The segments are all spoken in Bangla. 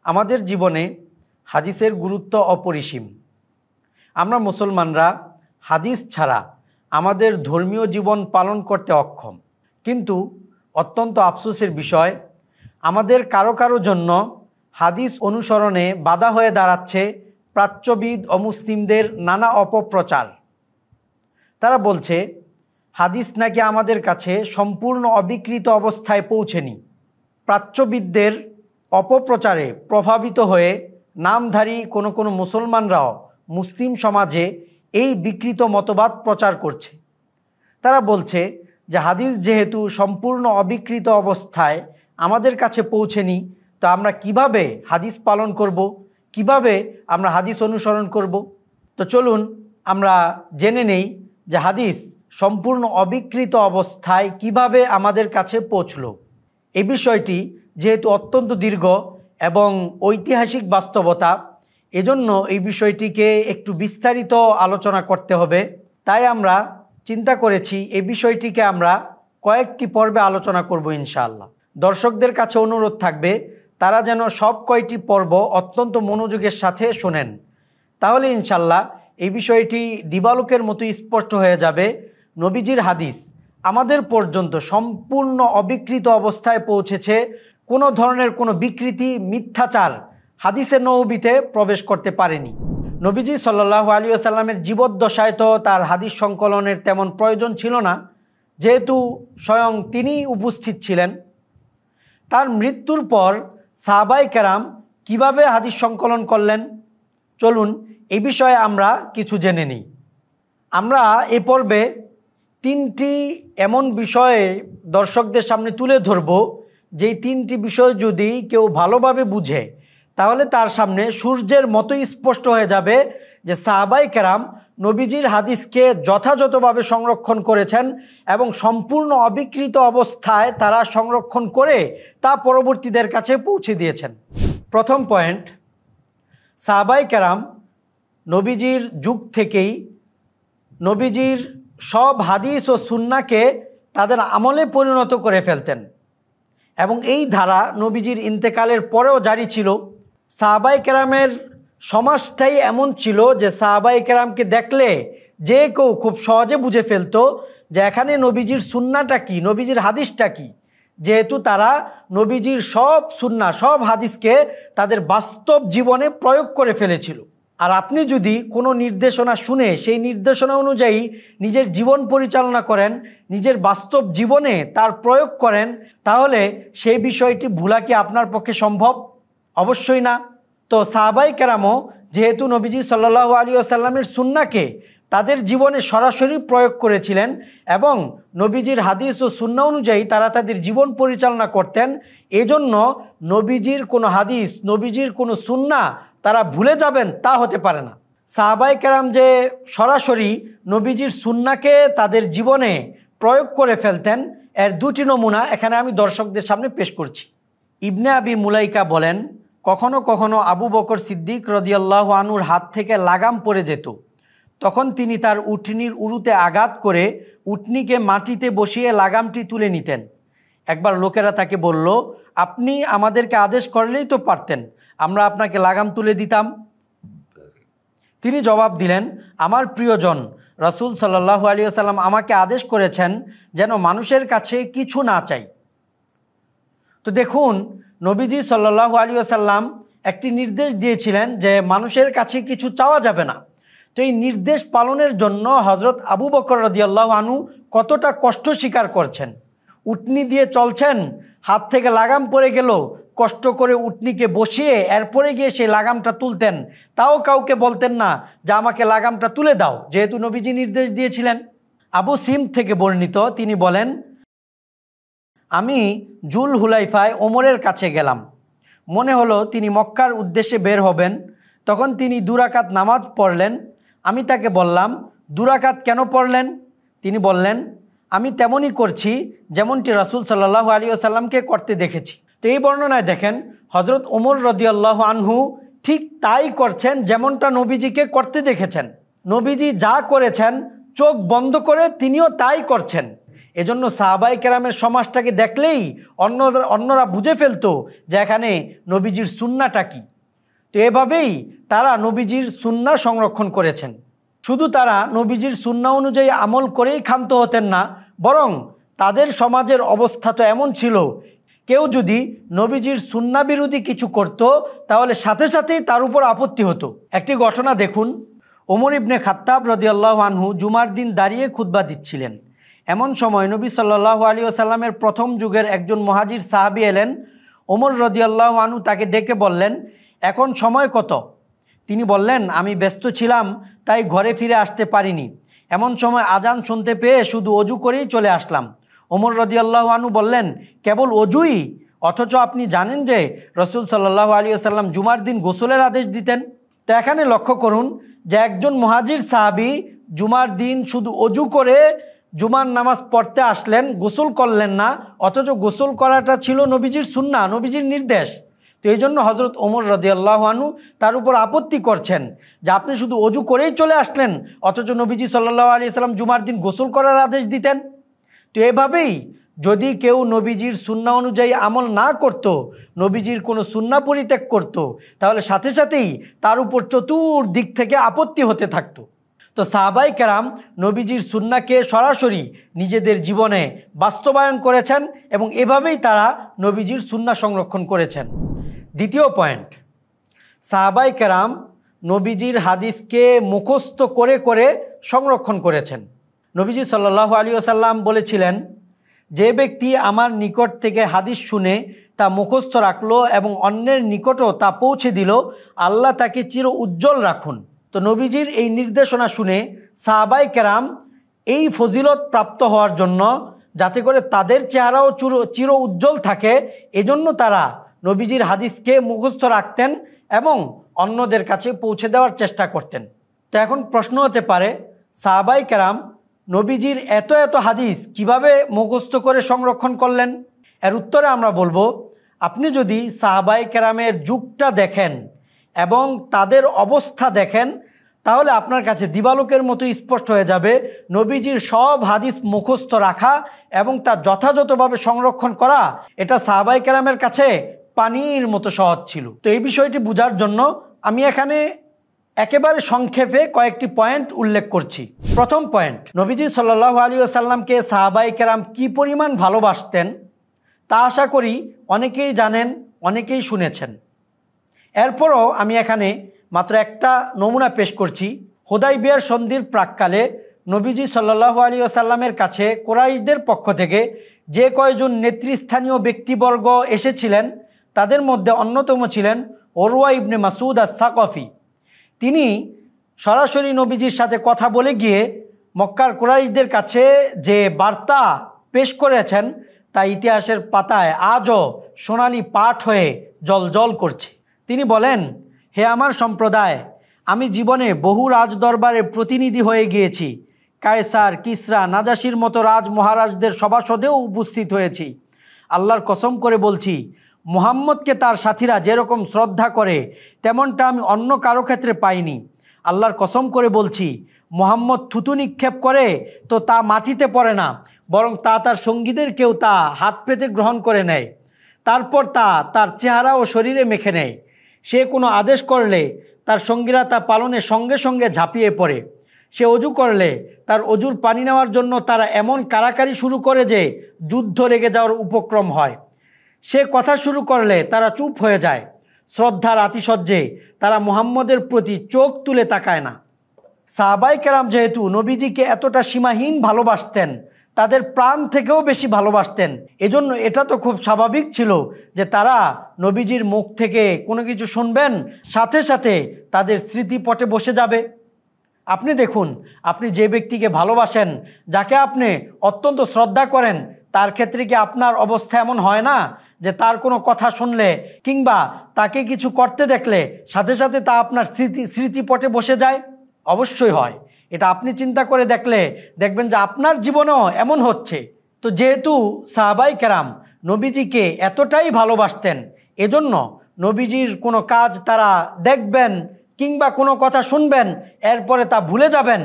আমাদের জীবনে হাদিসের গুরুত্ব অপরিসীম। আমরা মুসলমানরা হাদিস ছাড়া আমাদের ধর্মীয় জীবন পালন করতে অক্ষম। কিন্তু অত্যন্ত আফসোসের বিষয়, আমাদের কারো কারো জন্য হাদিস অনুসরণে বাধা হয়ে দাঁড়াচ্ছে প্রাচ্যবিদ অমুসলিমদের নানা অপপ্রচার। তারা বলছে হাদিস নাকি আমাদের কাছে সম্পূর্ণ অবিকৃত অবস্থায় পৌঁছেনি। প্রাচ্যবিদদের অপপ্রচারে প্রভাবিত হয়ে নামধারী কোনো মুসলমানরাও মুসলিম সমাজে এই বিকৃত মতবাদ প্রচার করছে। তারা বলছে যে হাদিস যেহেতু সম্পূর্ণ অবিকৃত অবস্থায় আমাদের কাছে পৌঁছেনি, তো আমরা কিভাবে হাদিস পালন করব, কিভাবে আমরা হাদিস অনুসরণ করব। তো চলুন আমরা জেনে নেই যে হাদিস সম্পূর্ণ অবিকৃত অবস্থায় কিভাবে আমাদের কাছে পৌঁছল। এই বিষয়টি যেহেতু অত্যন্ত দীর্ঘ এবং ঐতিহাসিক বাস্তবতা, এজন্য এই বিষয়টিকে একটু বিস্তারিত আলোচনা করতে হবে। তাই আমরা চিন্তা করেছি এই বিষয়টিকে আমরা কয়েকটি পর্বে আলোচনা করব ইনশাআল্লাহ। দর্শকদের কাছে অনুরোধ থাকবে তারা যেন সব কয়টি পর্ব অত্যন্ত মনোযোগের সাথে শোনেন, তাহলে ইনশাআল্লাহ এই বিষয়টি দিবালোকের মতো স্পষ্ট হয়ে যাবে। নবীজির হাদিস আমাদের পর্যন্ত সম্পূর্ণ অবিকৃত অবস্থায় পৌঁছেছে। কোনো ধরনের কোনো বিকৃতি, মিথ্যাচার হাদিসে নববীতে প্রবেশ করতে পারেনি। নবীজি সাল্লাল্লাহু আলাইহি ওয়াসাল্লামের জীবদ্দশায় তো তার হাদিস সংকলনের তেমন প্রয়োজন ছিল না, যেহেতু স্বয়ং তিনিই উপস্থিত ছিলেন। তার মৃত্যুর পর সাহাবায়ে কেরাম কিভাবে হাদিস সংকলন করলেন, চলুন এই বিষয়ে আমরা কিছু জেনে নিই। আমরা এ পর্বে তিনটি এমন বিষয়ে দর্শকদের সামনে তুলে ধরব, যেই তিনটি বিষয় যদি কেউ ভালোভাবে বুঝে তাহলে তার সামনে সূর্যের মতোই স্পষ্ট হয়ে যাবে যে সাহাবায়ে কেরাম নবীজির হাদিসকে যথাযথভাবে সংরক্ষণ করেছেন এবং সম্পূর্ণ অবিকৃত অবস্থায় তারা সংরক্ষণ করে তা পরবর্তীদের কাছে পৌঁছে দিয়েছেন। প্রথম পয়েন্ট, সাহাবায়ে কেরাম নবীজির যুগ থেকেই নবীজির সব হাদিস ও সুন্নাহকে তাদের আমলে পরিণত করে ফেলতেন এবং এই ধারা নবীজির ইন্তেকালের পরেও জারি ছিল। সাহাবায়ে কেরামের সমাজটাই এমন ছিল যে সাহাবায়ে কেরামকে দেখলে যে কেউ খুব সহজে বুঝে ফেলতো যে এখানে নবীজির সুন্নাহটা কি, নবীজির হাদিসটা কি, যেহেতু তারা নবীজির সব সুন্নাহ, সব হাদিসকে তাদের বাস্তব জীবনে প্রয়োগ করে ফেলেছিল। আর আপনি যদি কোনো নির্দেশনা শুনে সেই নির্দেশনা অনুযায়ী নিজের জীবন পরিচালনা করেন, নিজের বাস্তব জীবনে তার প্রয়োগ করেন, তাহলে সেই বিষয়টি ভুলা কি আপনার পক্ষে সম্ভব? অবশ্যই না। তো সাহাবায়ে কেরামও যেহেতু নবীজি সাল্লাল্লাহু আলাইহি ওয়াসাল্লামের সুন্নাহকে তাদের জীবনে সরাসরি প্রয়োগ করেছিলেন এবং নবীজির হাদিস ও সুন্নাহ অনুযায়ী তারা তাদের জীবন পরিচালনা করতেন, এজন্য নবীজির কোনো হাদিস, নবীজির কোনো সুন্নাহ তারা ভুলে যাবেন তা হতে পারে না। সাহাবায়ে কেরাম যে সরাসরি নবীজির সুন্নাহকে তাদের জীবনে প্রয়োগ করে ফেলতেন, এর দুটি নমুনা এখানে আমি দর্শকদের সামনে পেশ করছি। ইবনে আবি মুলাইকা বলেন, কখনো কখনো আবু বকর সিদ্দিক রাদিয়াল্লাহু আনহুর হাত থেকে লাগাম পড়ে যেত, তখন তিনি তার উটনির উরুতে আঘাত করে উটনিকে মাটিতে বসিয়ে লাগামটি তুলে নিতেন। একবার লোকেরা তাকে বলল, আপনি আমাদেরকে আদেশ করলেই তো পারতেন, আমরা আপনাকে লাগাম তুলে দিতাম। তিনি জবাব দিলেন, আমার প্রিয়জন রাসূল সাল্লাল্লাহু আলাইহি ওয়াসাল্লাম আমাকে আদেশ করেছেন যেন মানুষের কাছে কিছু না চাই। তো দেখুন, নবীজি সাল্লাল্লাহু আলাইহি ওয়াসাল্লাম একটি নির্দেশ দিয়েছিলেন যে মানুষের কাছে কিছু চাওয়া যাবে না। তো এই নির্দেশ পালনের জন্য হযরত আবু বকর রাদিয়াল্লাহু আনহু কতটা কষ্ট স্বীকার করছেন। উটনি দিয়ে চলছেন, হাত থেকে লাগাম পড়ে গেল, কষ্ট করে উটনিকে বসিয়ে এরপরে গিয়ে সেই লাগামটা তুলতেন, তাও কাউকে বলতেন না যে আমাকে লাগামটা তুলে দাও, যেহেতু নবীজি নির্দেশ দিয়েছিলেন। আবু সিম থেকে বর্ণিত, তিনি বলেন, আমি জুল হুলাইফায় ওমরের কাছে গেলাম। মনে হলো তিনি মক্কার উদ্দেশ্যে বের হবেন। তখন তিনি 2 রাকাত নামাজ পড়লেন। আমি তাকে বললাম, 2 রাকাত কেন পড়লেন? তিনি বললেন, আমি তেমনই করছি যেমনটি রাসূল সাল্লাল্লাহু আলাইহি ওয়াসাল্লামকে করতে দেখেছি। তো এই বর্ণনায় দেখেন হযরত ওমর রাদিয়াল্লাহু আনহু ঠিক তাই করছেন যেমনটা নবীজিকে করতে দেখেছেন। নবীজি যা করেছেন চোখ বন্ধ করে তিনিও তাই করছেন। এজন্য সাহাবায়ে কেরামের সমাজটাকে দেখলেই অন্যরা বুঝে ফেলতো যে এখানে নবীজির সুন্নাহটা কী। তো এভাবেই তারা নবীজির সুন্নাহ সংরক্ষণ করেছেন। শুধু তারা নবীজির সুন্নাহ অনুযায়ী আমল করেই ক্ষান্ত হতেন না, বরং তাদের সমাজের অবস্থা তো এমন ছিল, কেউ যদি নবীজির সুন্নাহ বিরোধী কিছু করত তাহলে সাথে সাথেই তার উপর আপত্তি হতো। একটি ঘটনা দেখুন, ওমর ইবনে খাত্তাব রাদিয়াল্লাহু আনহু জুমার দিন দাঁড়িয়ে খুতবা দিচ্ছিলেন। এমন সময় নবী সাল্লাল্লাহু আলাইহি ওয়াসাল্লামের প্রথম যুগের একজন মুহাজির সাহাবী এলেন। ওমর রাদিয়াল্লাহু আনহু তাকে ডেকে বললেন, এখন সময় কত? তিনি বললেন, আমি ব্যস্ত ছিলাম তাই ঘরে ফিরে আসতে পারিনি। এমন সময় আজান শুনতে পেয়ে শুধু অজু করেই চলে আসলাম। ওমর রাদিয়াল্লাহু আনহু বললেন, কেবল অজুই? অথচ আপনি জানেন যে রাসূল সাল্লাল্লাহু আলাইহি ওয়াসাল্লাম জুমার দিন গোসলের আদেশ দিতেন। তো এখানে লক্ষ্য করুন যে একজন মুহাজির সাহাবী জুমার দিন শুধু অজু করে জুমার নামাজ পড়তে আসলেন, গোসল করলেন না, অথচ গোসল করাটা ছিল নবীজির সুন্নাহ, নবীজির নির্দেশ। তো এই জন্য হজরত ওমর রাদিয়াল্লাহু আনহু তার উপর আপত্তি করছেন যে আপনি শুধু অজু করেই চলে আসলেন, অথচ নবীজি সাল্লাল্লাহু আলাইহি ওয়াসাল্লাম জুমার দিন গোসল করার আদেশ দিতেন। তো এভাবেই যদি কেউ নবীজির সুন্নাহ অনুযায়ী আমল না করত, নবীজির কোনো সুন্নাহ পরিত্যাগ করত, তাহলে সাথে সাথেই তার উপর চতুর্দিক থেকে আপত্তি হতে থাকতো। তো সাহাবায়ে কেরাম নবীজির সুন্নাহকে সরাসরি নিজেদের জীবনে বাস্তবায়ন করেছেন এবং এভাবেই তারা নবীজির সুন্নাহ সংরক্ষণ করেছেন। দ্বিতীয় পয়েন্ট, সাহাবায়ে কেরাম নবীজির হাদিসকে মুখস্থ করে করে সংরক্ষণ করেছেন। নবীজি সাল্লাল্লাহু আলাইহি ওয়াসাল্লাম বলেছিলেন, যে ব্যক্তি আমার নিকট থেকে হাদিস শুনে তা মুখস্থ রাখলো এবং অন্যের নিকটও তা পৌঁছে দিল, আল্লাহ তাকে চির উজ্জ্বল রাখুন। তো নবীজির এই নির্দেশনা শুনে সাহাবায়ে কেরাম এই ফজিলত প্রাপ্ত হওয়ার জন্য, যাতে করে তাদের চেহারাও চির উজ্জ্বল থাকে, এজন্য তারা নবীজির হাদিসকে মুখস্থ রাখতেন এবং অন্যদের কাছে পৌঁছে দেওয়ার চেষ্টা করতেন। তো এখন প্রশ্ন হতে পারে, সাহাবায়ে কেরাম নবীজির এত এত হাদিস কিভাবে মুখস্থ করে সংরক্ষণ করলেন? এর উত্তরে আমরা বলবো, আপনি যদি সাহাবায়ে কেরামের যুগটা দেখেন এবং তাদের অবস্থা দেখেন, তাহলে আপনার কাছে দিবালোকের মতো স্পষ্ট হয়ে যাবে নবীজির সব হাদিস মুখস্থ রাখা এবং তা যথাযথভাবে সংরক্ষণ করা, এটা সাহাবায়ে কেরামের কাছে পানির মতো সহজ ছিল। তো এই বিষয়টি বোঝার জন্য আমি এখানে একেবারে সংক্ষেপে কয়েকটি পয়েন্ট উল্লেখ করছি। প্রথম পয়েন্ট, নবীজি সাল্লাল্লাহু আলাইহি ওয়াসাল্লামকে সাহাবায়ে কেরাম কী পরিমাণ ভালোবাসতেন তা আশা করি অনেকেই জানেন, অনেকেই শুনেছেন। এরপরও আমি এখানে মাত্র একটা নমুনা পেশ করছি। হুদায়বিয়ার সন্ধির প্রাক্কালে নবীজি সাল্লাল্লাহু আলাইহি ওয়াসাল্লামের কাছে কুরাইশদের পক্ষ থেকে যে কয়জন নেতৃস্থানীয় ব্যক্তিবর্গ এসেছিলেন, তাদের মধ্যে অন্যতম ছিলেন উরওয়া ইবনে মাসউদ আস-সাকফি। তিনি সরাসরি নবীজির সাথে কথা বলে গিয়ে মক্কার কুরাইশদের কাছে যে বার্তা পেশ করেছেন তা ইতিহাসের পাতায় আজও সোনালি পাঠ হয়ে জ্বলজ্বল করছে। তিনি বলেন, হে আমার সম্প্রদায়, আমি জীবনে বহু রাজদরবারের প্রতিনিধি হয়ে গিয়েছি। কায়সার, কিসরা, নাজাসির মতো রাজ মহারাজদের সভাসদেও উপস্থিত হয়েছি। আল্লাহর কসম করে বলছি, মুহাম্মদকে তার সাথীরা যেরকম শ্রদ্ধা করে তেমনটা আমি অন্য কারো ক্ষেত্রে পাইনি। আল্লাহর কসম করে বলছি, মুহাম্মদ থুতু নিক্ষেপ করে তো তা মাটিতে পড়ে না, বরং তা তার সঙ্গীদেরকেও তা হাত পেতে গ্রহণ করে নেয়, তারপর তা তার চেহারা ও শরীরে মেখে নেয়। সে কোনো আদেশ করলে তার সঙ্গীরা তা পালনে সঙ্গে সঙ্গে ঝাঁপিয়ে পড়ে। সে অজু করলে তার অজুর পানি নেওয়ার জন্য তারা এমন কারাকারি শুরু করে যে যুদ্ধ লেগে যাওয়ার উপক্রম হয়। সে কথা শুরু করলে তারা চুপ হয়ে যায়। শ্রদ্ধার আতিশয্যে তারা মুহাম্মদের প্রতি চোখ তুলে তাকায় না। সাহাবায়ে কেরাম যেহেতু নবীজিকে এতটা সীমাহীন ভালোবাসতেন, তাদের প্রাণ থেকেও বেশি ভালোবাসতেন, এজন্য এটা তো খুব স্বাভাবিক ছিল যে তারা নবীজির মুখ থেকে কোনো কিছু শুনবেন, সাথে সাথে তাদের স্মৃতিপটে বসে যাবে। আপনি দেখুন, আপনি যে ব্যক্তিকে ভালোবাসেন, যাকে আপনি অত্যন্ত শ্রদ্ধা করেন, তার ক্ষেত্রে কি আপনার অবস্থা এমন হয় না যে তার কোনো কথা শুনলে কিংবা তাকে কিছু করতে দেখলে সাথে সাথে তা আপনার স্মৃতিপটে বসে যায়? অবশ্যই হয়। এটা আপনি চিন্তা করে দেখলে দেখবেন যে আপনার জীবনেও এমন হচ্ছে। তো যেহেতু সাহাবায়ে কেরাম নবীজিকে এতটাই ভালোবাসতেন, এজন্য নবীজির কোনো কাজ তারা দেখবেন কিংবা কোনো কথা শুনবেন, এরপরে তা ভুলে যাবেন,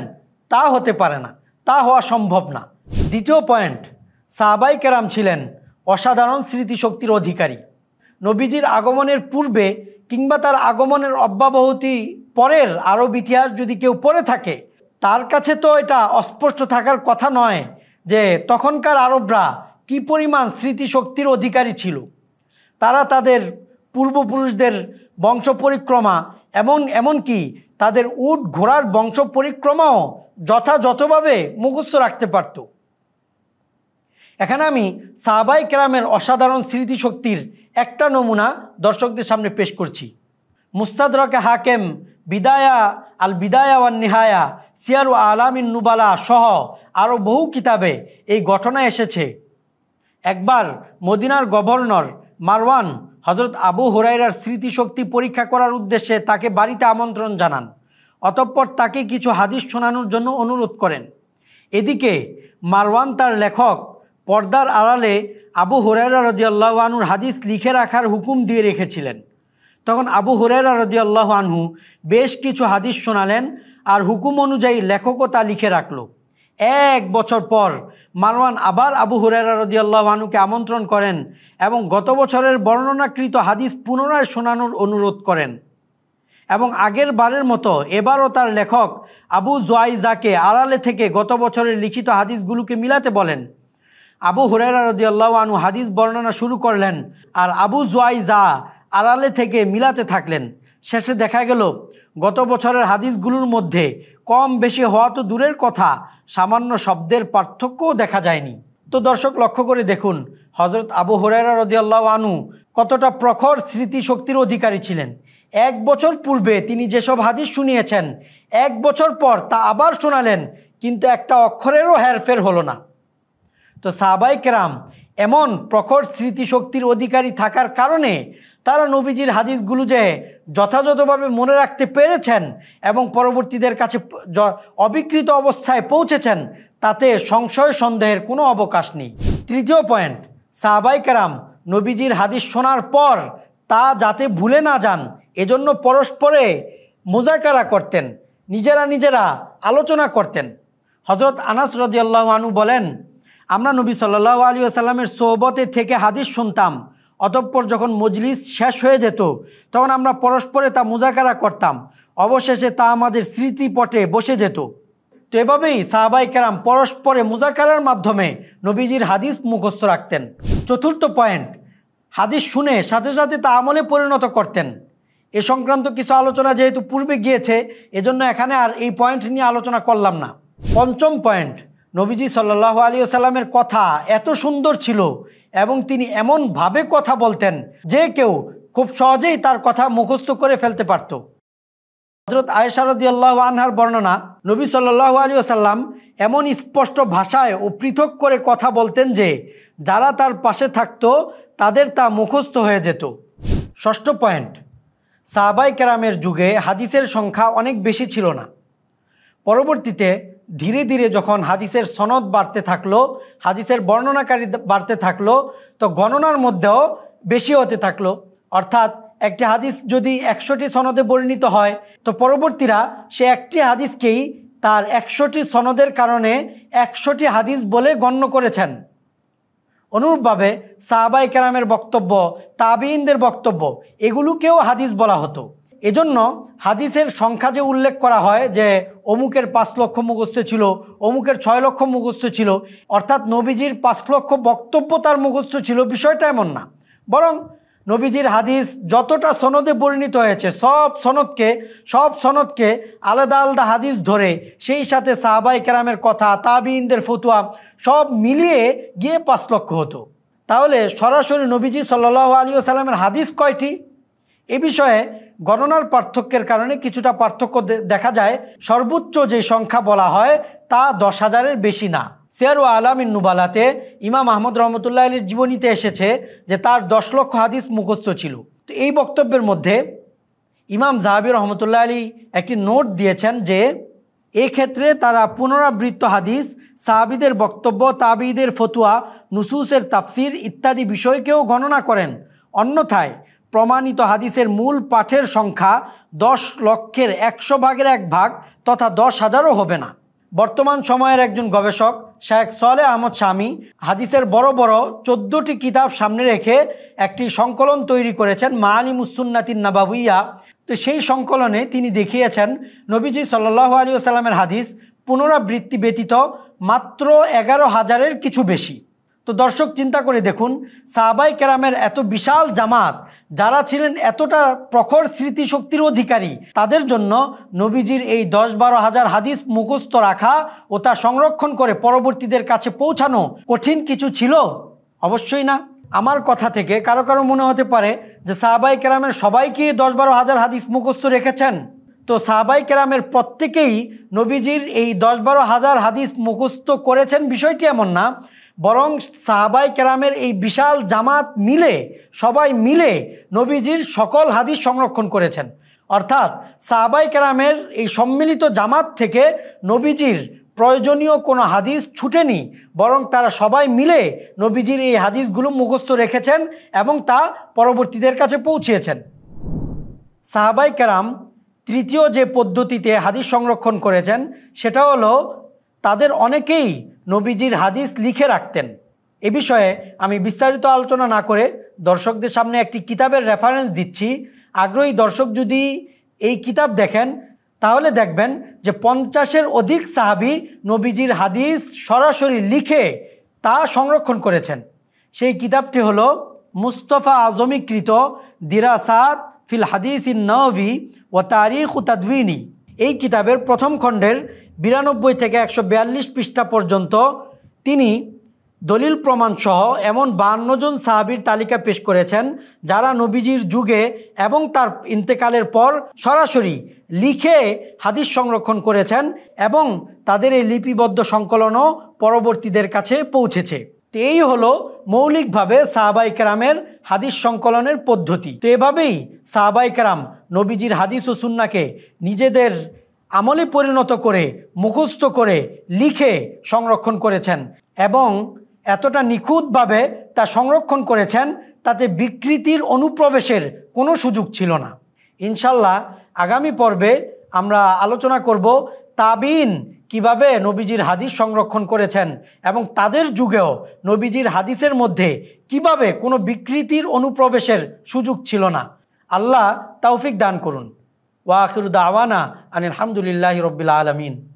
তা হতে পারে না, তা হওয়া সম্ভব না। দ্বিতীয় পয়েন্ট, সাহাবাই কেরাম ছিলেন অসাধারণ স্মৃতিশক্তির অধিকারী। নবীজির আগমনের পূর্বে কিংবা তার আগমনের অব্যবহতি পরের আরব ইতিহাস যদি কেউ পড়ে থাকে, তার কাছে তো এটা অস্পষ্ট থাকার কথা নয় যে তখনকার আরবরা কি পরিমাণ স্মৃতিশক্তির অধিকারী ছিল। তারা তাদের পূর্বপুরুষদের বংশ পরিক্রমা এমনকি তাদের উট ঘোড়ার বংশ পরিক্রমাও যথাযথভাবে মুখস্থ রাখতে পারত। এখানে আমি সাহাবাই কেরামের অসাধারণ স্মৃতিশক্তির একটা নমুনা দর্শকদের সামনে পেশ করছি। মুস্তাদরাকে হাকেম, বিদায়া ওয়ান নিহায়া, সিয়ার আলামিন নুবালা সহ আরও বহু কিতাবে এই ঘটনা এসেছে। একবার মদিনার গভর্নর মারওয়ান হজরত আবু হুরায়রার স্মৃতিশক্তি পরীক্ষা করার উদ্দেশ্যে তাকে বাড়িতে আমন্ত্রণ জানান। অতঃপর তাকে কিছু হাদিস শোনানোর জন্য অনুরোধ করেন। এদিকে মারওয়ান তার লেখক পর্দার আড়ালে আবু হুরায়রা রাদিয়াল্লাহু আনহুর হাদিস লিখে রাখার হুকুম দিয়ে রেখেছিলেন। তখন আবু হুরায়রা রাদিয়াল্লাহু আনহু বেশ কিছু হাদিস শোনালেন আর হুকুম অনুযায়ী লেখকও তা লিখে রাখল। 1 বছর পর মারওয়ান আবার আবু হুরায়রা রাদিয়াল্লাহু আনহুকে আমন্ত্রণ করেন এবং গত বছরের বর্ণনাকৃত হাদিস পুনরায় শোনানোর অনুরোধ করেন এবং আগের বারের মতো এবারও তার লেখক আবু জুয়াইজাকে আড়ালে থেকে গত বছরের লিখিত হাদিসগুলোকে মিলাতে বলেন। আবু হুরায়রা রাদিয়াল্লাহু আনহু হাদিস বর্ণনা শুরু করলেন আর আবু জুয়াইজা আড়ালে থেকে মিলাতে থাকলেন। শেষে দেখা গেল গত বছরের হাদিসগুলোর মধ্যে কম বেশি হওয়া তো দূরের কথা, সামান্য শব্দের পার্থক্যও দেখা যায়নি। তো দর্শক লক্ষ্য করে দেখুন হজরত আবু হুরায়রা রাদিয়াল্লাহু আনহু কতটা প্রখর স্মৃতিশক্তির অধিকারী ছিলেন। 1 বছর পূর্বে তিনি যেসব হাদিস শুনিয়েছেন 1 বছর পর তা আবার শোনালেন, কিন্তু একটা অক্ষরেরও হেরফের হলো না। তো সাহাবাই কেরাম এমন প্রখর স্মৃতিশক্তির অধিকারী থাকার কারণে তারা নবীজির হাদিসগুলো যে যথাযথভাবে মনে রাখতে পেরেছেন এবং পরবর্তীদের কাছে অবিকৃত অবস্থায় পৌঁছেছেন, তাতে সংশয় সন্দেহের কোনো অবকাশ নেই। তৃতীয় পয়েন্ট, সাহাবাই কেরাম নবীজির হাদিস শোনার পর তা যাতে ভুলে না যান এজন্য পরস্পরে মুযাকারা করতেন, নিজেরা আলোচনা করতেন। হজরত আনাস রাদিয়াল্লাহু আনহু বলেন, আমরা নবী সাল্লাল্লাহু আলাইহি ওয়াসাল্লামের সোহবতে থেকে হাদিস শুনতাম, অতঃপর যখন মজলিস শেষ হয়ে যেত তখন আমরা পরস্পরে তা মুযাকারা করতাম, অবশেষে তা আমাদের স্মৃতিপটে বসে যেত। তো এভাবেই সাহাবাই কেরাম পরস্পরে মুযাকারার মাধ্যমে নবীজির হাদিস মুখস্থ রাখতেন। চতুর্থ পয়েন্ট, হাদিস শুনে সাথে সাথে তা আমলে পরিণত করতেন। এ সংক্রান্ত কিছু আলোচনা যেহেতু পূর্বে গিয়েছে এজন্য এখানে আর এই পয়েন্ট নিয়ে আলোচনা করলাম না। পঞ্চম পয়েন্ট, নবীজি সাল্লাল্লাহু আলাইহি ওয়াসাল্লামের কথা এত সুন্দর ছিল এবং তিনি এমনভাবে কথা বলতেন যে কেউ খুব সহজেই তার কথা মুখস্থ করে ফেলতে পারত। হযরত আয়েশা রাদিয়াল্লাহু আনহার বর্ণনা, নবী সাল্লাল্লাহু আলাইহি ওয়াসাল্লাম এমন স্পষ্ট ভাষায় ও পৃথক করে কথা বলতেন যে যারা তার পাশে থাকতো তাদের তা মুখস্থ হয়ে যেত। ষষ্ঠ পয়েন্ট, সাহাবাই কেরামের যুগে হাদিসের সংখ্যা অনেক বেশি ছিল না। পরবর্তীতে ধীরে ধীরে যখন হাদিসের সনদ বাড়তে থাকলো, হাদিসের বর্ণনাকারী বাড়তে থাকলো, তো গণনার মধ্যেও বেশি হতে থাকলো। অর্থাৎ একটি হাদিস যদি 100টি সনদে বর্ণিত হয় তো পরবর্তীরা সে একটি হাদিসকেই তার 100টি সনদের কারণে 100টি হাদিস বলে গণ্য করেছেন। অনুরূপভাবে সাহাবাই কেরামের বক্তব্য, তাবিঈনদের বক্তব্য, এগুলোকেও হাদিস বলা হতো। এজন্য হাদিসের সংখ্যা যে উল্লেখ করা হয় যে অমুকের 5 লক্ষ মুখস্থ ছিল, অমুকের 6 লক্ষ মুখস্থ ছিল, অর্থাৎ নবীজির 5 লক্ষ বক্তব্য তার মুখস্থ ছিল, বিষয়টা এমন না। বরং নবীজির হাদিস যতটা সনদে বর্ণিত হয়েছে সব সনদকে আলাদা আলাদা হাদিস ধরে সেই সাথে সাহাবাই কেরামের কথা, তাবিঈনদের ফতোয়া সব মিলিয়ে গিয়ে 5 লক্ষ হতো। তাহলে সরাসরি নবীজি সাল্লাল্লাহু আলাইহি ওয়াসাল্লামের হাদিস কয়টি? এ বিষয়ে গণনার পার্থক্যের কারণে কিছুটা পার্থক্য দেখা যায়। সর্বোচ্চ যে সংখ্যা বলা হয় তা 10,000-এর বেশি না। সিয়ার আলামিন নুবালাতে ইমাম আহমদ রহমতুল্লাহ আলীর জীবনীতে এসেছে যে তার 10 লক্ষ হাদিস মুখস্থ ছিল। তো এই বক্তব্যের মধ্যে ইমাম যাহাবী রহমতুল্লাহ আলী একটি নোট দিয়েছেন যে এক্ষেত্রে তারা পুনরাবৃত্ত হাদিস, সাহাবীদের বক্তব্য, তাবিঈদের ফতোয়া, নুসুসের তাফসির ইত্যাদি বিষয়কেও গণনা করেন। অন্যথায় প্রমাণিত হাদিসের মূল পাঠের সংখ্যা 10 লক্ষের 100 ভাগের 1 ভাগ তথা 10,000ও হবে না। বর্তমান সময়ের একজন গবেষক শেখ সালেহ আহমদ শামী হাদিসের বড় বড় 14টি কিতাব সামনে রেখে একটি সংকলন তৈরি করেছেন মাআলিমুস সুন্নাতিন নাবাউইয়া। তো সেই সংকলনে তিনি দেখিয়েছেন নবীজি সাল্লাল্লাহু আলাইহি ওয়াসাল্লামের হাদিস পুনরাবৃত্তি ব্যতীত মাত্র 11,000-এর কিছু বেশি। তো দর্শক চিন্তা করে দেখুন, সাহাবায়ে কেরামের এত বিশাল জামাত, যারা ছিলেন এতটা প্রখর স্মৃতিশক্তির অধিকারী, তাদের জন্য নবীজির এই 10-12 হাজার হাদিস মুখস্থ রাখা ও তা সংরক্ষণ করে পরবর্তীদের কাছে পৌঁছানো কঠিন কিছু ছিল? অবশ্যই না। আমার কথা থেকে কারো কারো মনে হতে পারে যে সাহাবায়ে কেরামের সবাই কি 10-12 হাজার হাদিস মুখস্থ রেখেছেন? তো সাহাবায়ে কেরামের প্রত্যেকেই নবীজির এই 10-12 হাজার হাদিস মুখস্থ করেছেন বিষয়টি এমন না, বরং সাহাবায়ে কেরামের এই বিশাল জামাত মিলে, সবাই মিলে নবীজির সকল হাদিস সংরক্ষণ করেছেন। অর্থাৎ সাহাবায়ে কেরামের এই সম্মিলিত জামাত থেকে নবীজির প্রয়োজনীয় কোনো হাদিস ছুটেনি, বরং তারা সবাই মিলে নবীজির এই হাদিসগুলো মুখস্থ রেখেছেন এবং তা পরবর্তীদের কাছে পৌঁছিয়েছেন। সাহাবায়ে কেরাম তৃতীয় যে পদ্ধতিতে হাদিস সংরক্ষণ করেছেন সেটা হলো তাদের অনেকেই নবীজির হাদিস লিখে রাখতেন। এ বিষয়ে আমি বিস্তারিত আলোচনা না করে দর্শকদের সামনে একটি কিতাবের রেফারেন্স দিচ্ছি। আগ্রহী দর্শক যদি এই কিতাব দেখেন তাহলে দেখবেন যে 50-এর অধিক সাহাবী নবীজির হাদিস সরাসরি লিখে তা সংরক্ষণ করেছেন। সেই কিতাবটি হলো মুস্তফা আজমীকৃত দিরাসাত ফিল হাদিসিন নববী ও তারিখ তাদউইনি। এই কিতাবের প্রথম খণ্ডের 92 থেকে 142 পৃষ্ঠা পর্যন্ত তিনি দলিল প্রমাণ সহ এমন 52 জন সাহাবীর তালিকা পেশ করেছেন যারা নবীজির যুগে এবং তার ইন্তেকালের পর সরাসরি লিখে হাদিস সংরক্ষণ করেছেন এবং তাদের এই লিপিবদ্ধ সংকলনও পরবর্তীদের কাছে পৌঁছেছে। তো এই হলো মৌলিকভাবে সাহাবায়ে কেরামের হাদিস সংকলনের পদ্ধতি। তো এভাবেই সাহাবায়ে কেরাম নবীজির হাদিস ও সুন্নাহকে নিজেদের আমলে পরিণত করে, মুখস্থ করে, লিখে সংরক্ষণ করেছেন এবং এতটা নিখুঁতভাবে তা সংরক্ষণ করেছেন তাতে বিকৃতির অনুপ্রবেশের কোনো সুযোগ ছিল না। ইনশাল্লাহ আগামী পর্বে আমরা আলোচনা করব তাবিঈন কিভাবে নবীজির হাদিস সংরক্ষণ করেছেন এবং তাদের যুগেও নবীজির হাদিসের মধ্যে কিভাবে কোনো বিকৃতির অনুপ্রবেশের সুযোগ ছিল না। আল্লাহ তৌফিক দান করুন। ওয়া আখিরু দাওয়ানা আনিল হামদুলিল্লাহি রাব্বিল আলামিন।